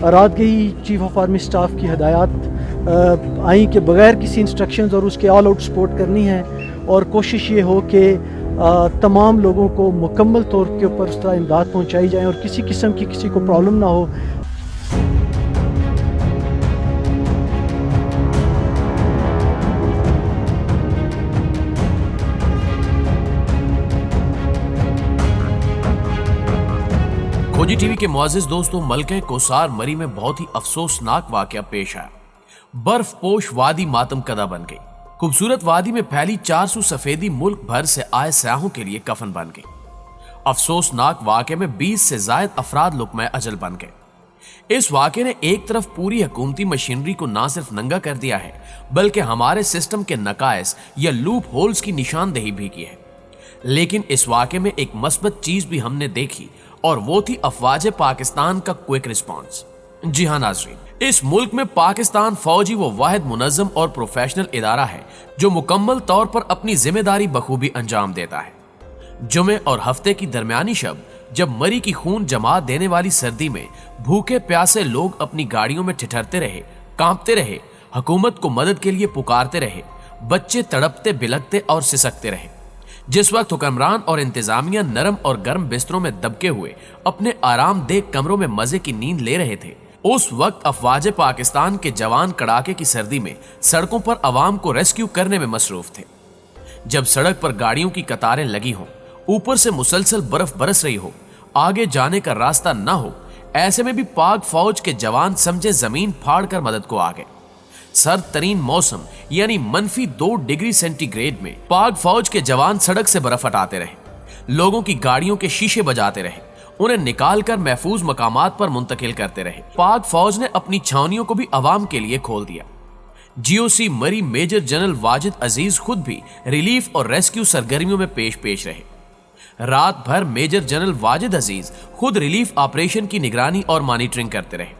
رات گئی chief of army staff کی ہدایات آئیں کہ بغیر کسی انسٹرکشنز اور اس کے آل آؤٹ سپورٹ کرنی ہے، اور کوشش یہ ہو کہ تمام لوگوں کو مکمل طور کے اوپر اس طرح امداد پہنچائی جائیں اور کسی قسم کی کسی کو پرابلم نہ ہو۔ کھوجی ٹی وی کے معزز دوستوں، ملکہ کوسار مری میں بہت ہی افسوسناک واقعہ پیش آیا۔ برف پوش وادی ماتم کدہ بن گئی۔ خوبصورت وادی میں پھیلی 400 سفیدی ملک بھر سے آئے سیاحوں کے لیے کفن بن گئی۔ افسوسناک واقعے میں 20 سے زائد افراد لقمہ اجل بن گئے۔ اس واقعے نے ایک طرف پوری حکومتی مشینری کو نہ صرف ننگا کر دیا ہے، بلکہ ہمارے سسٹم کے نقائص یا لوپ ہولز کی نشاندہی بھی کی ہے۔ لیکن اس واقعے میں ایک مثبت چیز بھی ہم نے دیکھی، اور وہ تھی افواج پاکستان کا کوئک رسپانس۔ جی ہاں ناظرین، اس ملک میں پاکستان فوجی وہ واحد منظم اور پروفیشنل ادارہ ہے جو مکمل طور پر اپنی ذمہ داری بخوبی انجام دیتا ہے۔ جمعے اور ہفتے کی درمیانی شب جب مری کی خون جما دینے والی سردی میں بھوکے پیاسے لوگ اپنی گاڑیوں میں ٹھٹھرتے رہے، کانپتے رہے، حکومت کو مدد کے لیے پکارتے رہے، بچے تڑپتے بلکتے اور سسکتے رہے، جس وقت حکمران اور انتظامیہ نرم اور گرم بستروں میں دبکے ہوئے اپنے آرام دہ کمروں میں مزے کی نیند لے رہے تھے، اس وقت افواج پاکستان کے جوان کڑاکے کی سردی میں سڑکوں پر عوام کو ریسکیو کرنے میں مصروف تھے۔ جب سڑک پر گاڑیوں کی قطاریں لگی ہوں، اوپر سے مسلسل برف برس رہی ہو، آگے جانے کا راستہ نہ ہو، ایسے میں بھی پاک فوج کے جوان سمجھے زمین پھاڑ کر مدد کو آگئے۔ سرد ترین موسم یعنی -2 ڈگری سینٹی گریڈ میں پاک فوج کے جوان سڑک سے برف ہٹاتے رہے، لوگوں کی گاڑیوں کے شیشے بجاتے رہے، انہیں نکال کر محفوظ مقامات پر منتقل کرتے رہے۔ پاک فوج نے اپنی چھاونیوں کو بھی عوام کے لیے کھول دیا۔ جی او سی مری میجر جنرل واجد عزیز خود بھی ریلیف اور ریسکیو سرگرمیوں میں پیش رہے۔ رات بھر میجر جنرل واجد عزیز خود ریلیف آپریشن کی نگرانی اور مانیٹرنگ کرتے رہے۔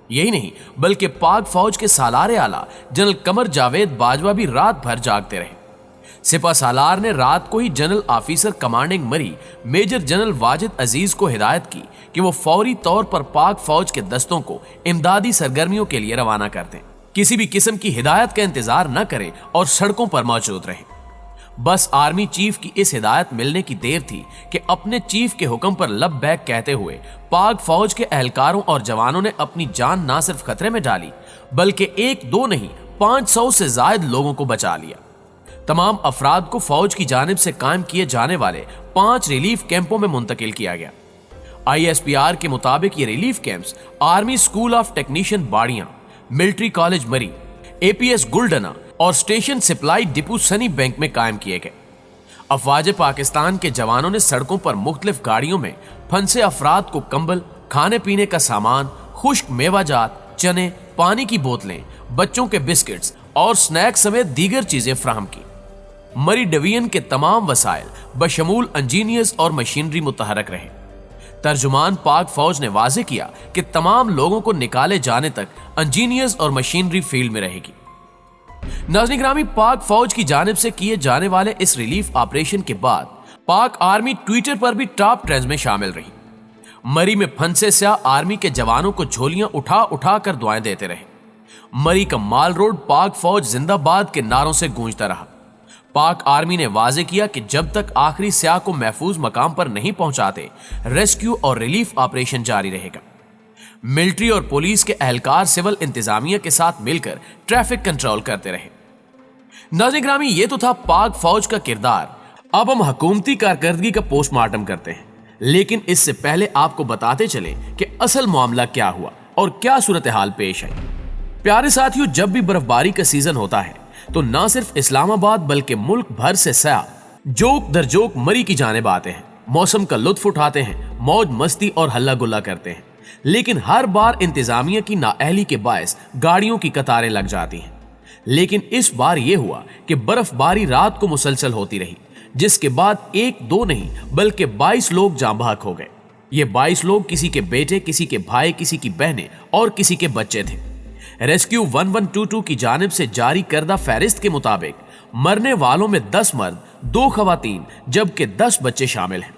یہی نہیں بلکہ پاک فوج کے سالار اعلیٰ جنرل قمر جاوید باجوہ بھی رات بھر جاگتے رہے۔ سپہ سالار نے رات کو ہی جنرل آفیسر کمانڈنگ مری میجر جنرل واجد عزیز کو ہدایت کی کہ وہ فوری طور پر پاک فوج کے دستوں کو امدادی سرگرمیوں کے لیے روانہ کر دیں، کسی بھی قسم کی ہدایت کا انتظار نہ کریں اور سڑکوں پر موجود رہیں۔ بس آرمی چیف کی اس ہدایت ملنے کی دیر تھی کہ اپنے چیف کے حکم پر لبیک کہتے ہوئے پاک فوج کے اہلکاروں اور جوانوں نے اپنی جان نہ صرف خطرے میں ڈالی بلکہ 1-2 نہیں 500 سے زائد لوگوں کو بچا لیا۔ تمام افراد کو فوج کی جانب سے قائم کیے جانے والے 5 ریلیف کیمپوں میں منتقل کیا گیا۔ ISPR کے مطابق یہ relief camps army school of technician Barian, military college Murree, APS Guldana اور station supply depot Sunny Bank میں قائم کیے گئے۔ افواج پاکستان کے جوانوں نے سڑکوں پر مختلف گاڑیوں میں پھنسے افراد کو کمبل، کھانے پینے کا سامان، خشک میوہ جات، چنے، پانی کی بوتلیں، بچوں کے بسکٹس اور سنیک سمیت دیگر چیزیں فراہم کی۔ مری ڈویژن کے تمام وسائل بشمول انجینئرز اور مشینری متحرک رہے۔ ترجمان پاک فوج نے واضح کیا کہ تمام لوگوں کو نکالے جانے تک انجینئرز اور مشینری فیلڈ میں رہے گی۔ ناظرین گرامی، پاک فوج کی جانب سے کیے جانے والے اس ریلیف آپریشن کے بعد پاک آرمی ٹویٹر پر بھی ٹاپ ٹرینڈز میں شامل رہی۔ مری میں پھنسے سیاہ آرمی کے جوانوں کو جھولیاں اٹھا اٹھا کر دعائیں دیتے رہے۔ مری کا مال روڈ پاک فوج زندہ باد کے نعروں سے گونجتا رہا۔ پاک آرمی نے واضح کیا کہ جب تک آخری سیاہ کو محفوظ مقام پر نہیں پہنچاتے، ریسکیو اور ریلیف آپریشن جاری رہے گا۔ ملٹری اور پولیس کے اہلکار سول انتظامیہ کے ساتھ مل کر ٹریفک کنٹرول کرتے رہے۔ ناظرین گرامی، یہ تو تھا پاک فوج کا کردار۔ اب ہم حکومتی کارکردگی کا پوسٹ مارٹم کرتے ہیں، لیکن اس سے پہلے آپ کو بتاتے چلیں کہ اصل معاملہ کیا ہوا اور کیا صورتحال پیش آئی۔ پیارے ساتھیوں، جب بھی برف باری کا سیزن ہوتا ہے تو نہ صرف اسلام آباد بلکہ ملک بھر سے سیاح جوک در جوک مری کی جانب آتے ہیں، موسم کا لطف اٹھاتے ہیں، موج مستی اور ہلا گلا کرتے ہیں، لیکن ہر بار انتظامیہ کی نااہلی کے باعث گاڑیوں کی قطاریں لگ جاتی ہیں۔ لیکن اس بار یہ ہوا کہ برف باری رات کو مسلسل ہوتی رہی، جس کے بعد 1-2 نہیں بلکہ 22 لوگ جاں بحق ہو گئے۔ یہ 22 لوگ کسی کے بیٹے، کسی کے بھائی، کسی کی بہنیں اور کسی کے بچے تھے۔ ریسکیو 1122 کی جانب سے جاری کردہ فہرست کے مطابق مرنے والوں میں 10 مرد، 2 خواتین جبکہ 10 بچے شامل ہیں۔